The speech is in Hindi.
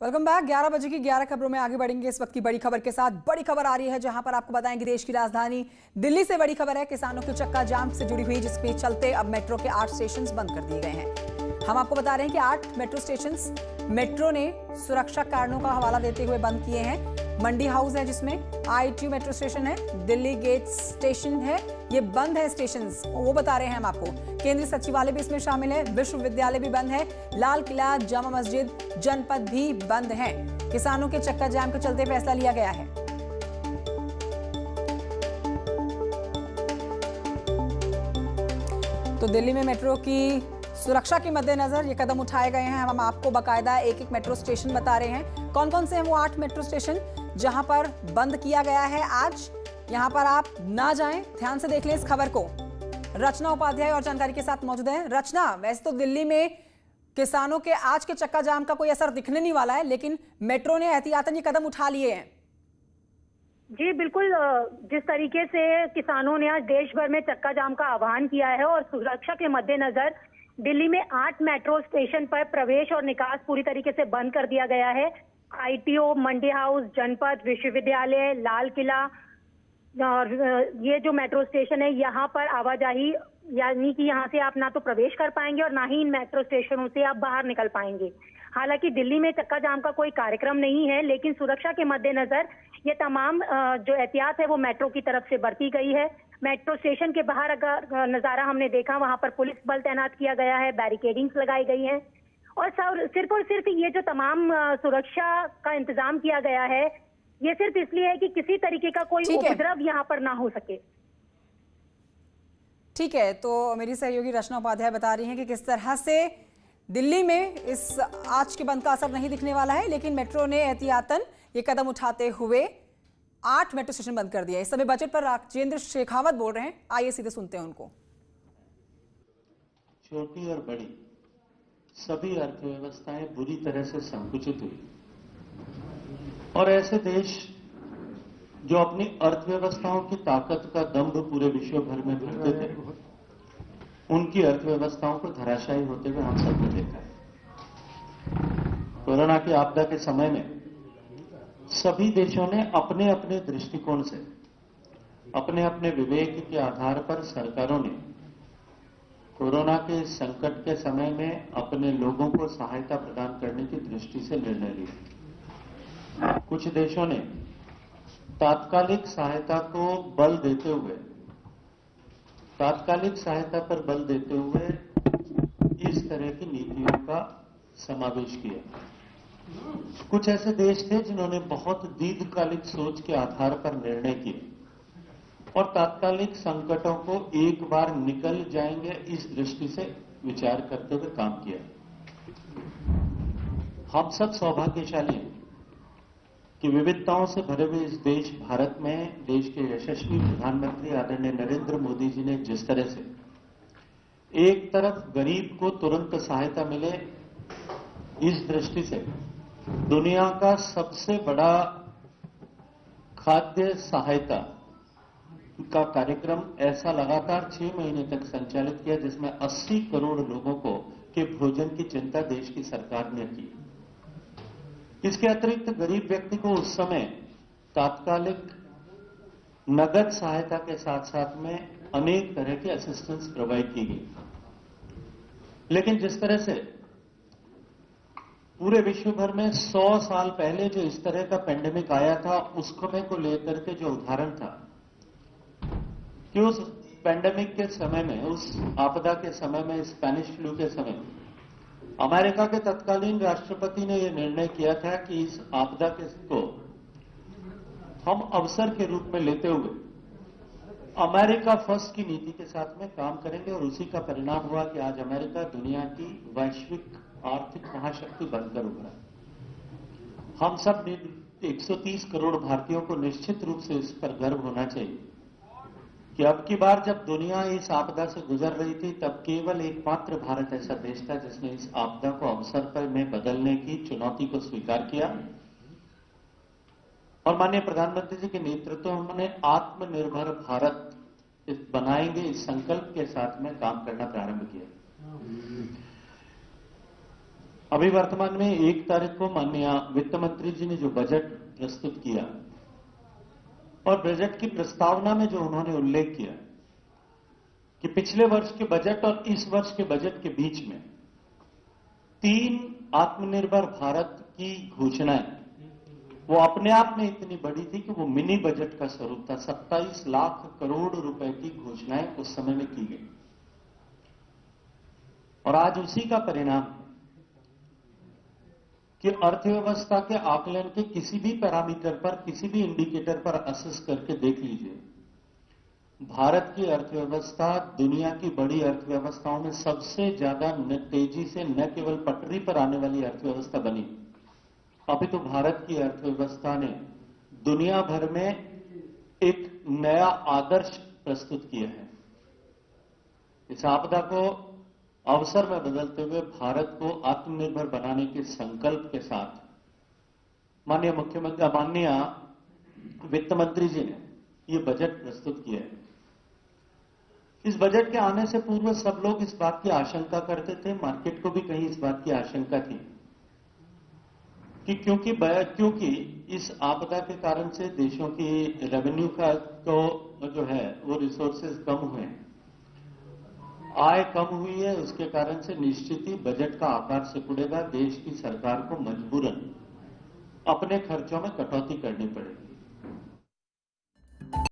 Welcome back. 11 बजे की 11 खबरों में आगे बढ़ेंगे। इस वक्त की बड़ी खबर के साथ बड़ी खबर आ रही है, जहां पर आपको बताएंगे देश की राजधानी दिल्ली से बड़ी खबर है किसानों की चक्का जाम से जुड़ी हुई, जिसके चलते अब मेट्रो के 8 स्टेशन बंद कर दिए गए हैं। हम आपको बता रहे हैं कि 8 मेट्रो स्टेशन मेट्रो ने सुरक्षा कारणों का हवाला देते हुए बंद किए हैं। मंडी हाउस है जिसमें ITU मेट्रो स्टेशन है, दिल्ली गेट स्टेशन है, ये बंद है स्टेशन, वो बता रहे हैं हम आपको। केंद्रीय सचिवालय भी इसमें शामिल है, विश्वविद्यालय भी बंद है, लाल किला, जामा मस्जिद, जनपद भी बंद है। किसानों के चक्का जाम के चलते फैसला लिया गया है। तो दिल्ली में मेट्रो की सुरक्षा के मद्देनजर ये कदम उठाए गए हैं। हम आपको बकायदा एक एक मेट्रो स्टेशन बता रहे हैं। कौन कौन से हैं वो 8 मेट्रो स्टेशन जहां पर बंद किया गया है आज। यहां पर आप ना जाएं, ध्यान से देख लें इस खबर को। रचना उपाध्याय और जानकारी के साथ मौजूद है। रचना, वैसे तो दिल्ली में किसानों के आज के चक्का जाम का कोई असर दिखने नहीं वाला है, लेकिन मेट्रो ने एहतियातन ये कदम उठा लिए हैं। जी बिल्कुल, जिस तरीके से किसानों ने आज देश भर में चक्का जाम का आह्वान किया है और सुरक्षा के मद्देनजर दिल्ली में 8 मेट्रो स्टेशन पर प्रवेश और निकास पूरी तरीके से बंद कर दिया गया है। ITO, मंडी हाउस, जनपद, विश्वविद्यालय, लाल किला और ये जो मेट्रो स्टेशन है, यहाँ पर आवाजाही यानी कि यहाँ से आप ना तो प्रवेश कर पाएंगे और ना ही इन मेट्रो स्टेशनों से आप बाहर निकल पाएंगे। हालांकि दिल्ली में चक्का जाम का कोई कार्यक्रम नहीं है, लेकिन सुरक्षा के मद्देनजर ये तमाम जो एहतियात है वो मेट्रो की तरफ से बरती गई है। मेट्रो स्टेशन के बाहर अगर नजारा हमने देखा, वहां पर पुलिस बल तैनात किया गया है, बैरिकेडिंग्स लगाई गई हैं और सिर्फ ये जो तमाम सुरक्षा का इंतजाम किया गया है, ये सिर्फ इसलिए है कि किसी तरीके का कोई उपद्रव यहाँ पर ना हो सके। ठीक है, तो मेरी सहयोगी रचना उपाध्याय बता रही हैं कि किस तरह से दिल्ली में इस आज के बंद का असर नहीं दिखने वाला है, लेकिन मेट्रो ने एहतियातन ये कदम उठाते हुए 8 मेट्रो स्टेशन बंद कर दिया। इस समय बजट पर राजेंद्र शेखावत बोल रहे हैं, आइए सीधे सुनते हैं उनको। छोटी और बड़ी सभी अर्थव्यवस्थाएं बुरी तरह से संकुचित हुई और ऐसे देश जो अपनी अर्थव्यवस्थाओं की ताकत का दंभ पूरे विश्व भर में भरते थे, उनकी अर्थव्यवस्थाओं को धराशायी होते हुए हम सबने देखा है। कोरोना की आपदा के समय में सभी देशों ने अपने अपने दृष्टिकोण से, अपने अपने विवेक के आधार पर सरकारों ने कोरोना के संकट के समय में अपने लोगों को सहायता प्रदान करने की दृष्टि से निर्णय लिए। कुछ देशों ने तात्कालिक सहायता को बल देते हुए, तात्कालिक सहायता पर बल देते हुए इस तरह की नीतियों का समावेश किया। कुछ ऐसे देश थे जिन्होंने बहुत दीर्घकालिक सोच के आधार पर निर्णय किए और तात्कालिक संकटों को एक बार निकल जाएंगे इस दृष्टि से विचार करते हुए काम किया। हम सब सौभाग्यशाली हैं कि विविधताओं से भरे हुए इस देश भारत में देश के यशस्वी प्रधानमंत्री आदरणीय नरेंद्र मोदी जी ने जिस तरह से एक तरफ गरीब को तुरंत सहायता मिले, इस दृष्टि से दुनिया का सबसे बड़ा खाद्य सहायता का कार्यक्रम ऐसा लगातार 6 महीने तक संचालित किया, जिसमें 80 करोड़ लोगों को के भोजन की चिंता देश की सरकार ने की। इसके अतिरिक्त गरीब व्यक्ति को उस समय तात्कालिक नगद सहायता के साथ साथ में अनेक तरह की असिस्टेंस प्रोवाइड की गई। लेकिन जिस तरह से पूरे विश्व भर में 100 साल पहले जो इस तरह का पेंडेमिक आया था, उस समय को लेकर के जो उदाहरण था कि उस पेंडेमिक के समय में, उस आपदा के समय में, स्पेनिश फ्लू के समय में अमेरिका के तत्कालीन राष्ट्रपति ने यह निर्णय किया था कि इस आपदा को हम अवसर के रूप में लेते हुए अमेरिका फर्स्ट की नीति के साथ में काम करेंगे और उसी का परिणाम हुआ कि आज अमेरिका दुनिया की वैश्विक आर्थिक महाशक्ति बनकर उभरा। हम सब 130 करोड़ भारतीयों को निश्चित रूप से इस पर गर्व होना चाहिए कि अब की बार जब दुनिया इस आपदा से गुजर रही थी, तब केवल एकमात्र भारत ऐसा देश था जिसने इस आपदा को अवसर पर में बदलने की चुनौती को स्वीकार किया और माननीय प्रधानमंत्री जी के नेतृत्व में उन्होंने आत्मनिर्भर भारत बनाएंगे इस संकल्प के साथ में काम करना प्रारंभ किया। अभी वर्तमान में 1 तारीख को माननीय वित्त मंत्री जी ने जो बजट प्रस्तुत किया और बजट की प्रस्तावना में जो उन्होंने उल्लेख किया कि पिछले वर्ष के बजट और इस वर्ष के बजट के बीच में 3 आत्मनिर्भर भारत की घोषणाएं वो अपने आप में इतनी बड़ी थी कि वो मिनी बजट का स्वरूप था। 27 लाख करोड़ रुपए की घोषणाएं उस समय में की गई और आज उसी का परिणाम कि अर्थव्यवस्था के आकलन के किसी भी पैरामीटर पर, किसी भी इंडिकेटर पर असेस करके देख लीजिए, भारत की अर्थव्यवस्था दुनिया की बड़ी अर्थव्यवस्थाओं में सबसे ज्यादा तेजी से न केवल पटरी पर आने वाली अर्थव्यवस्था बनी, अभी तो भारत की अर्थव्यवस्था ने दुनिया भर में एक नया आदर्श प्रस्तुत किया है। इस आपदा को अवसर में बदलते हुए भारत को आत्मनिर्भर बनाने के संकल्प के साथ माननीय मुख्यमंत्री, माननीय वित्त मंत्री जी ने ये बजट प्रस्तुत किया है। इस बजट के आने से पूर्व सब लोग इस बात की आशंका करते थे, मार्केट को भी कहीं इस बात की आशंका थी कि क्योंकि इस आपदा के कारण से देशों की रेवेन्यू का तो जो है वो रिसोर्सेज कम हुए हैं, आय कम हुई है, उसके कारण से निश्चित ही बजट का आकार सिकुड़ेगा। देश की सरकार को मजबूरन अपने खर्चों में कटौती करनी पड़ेगी।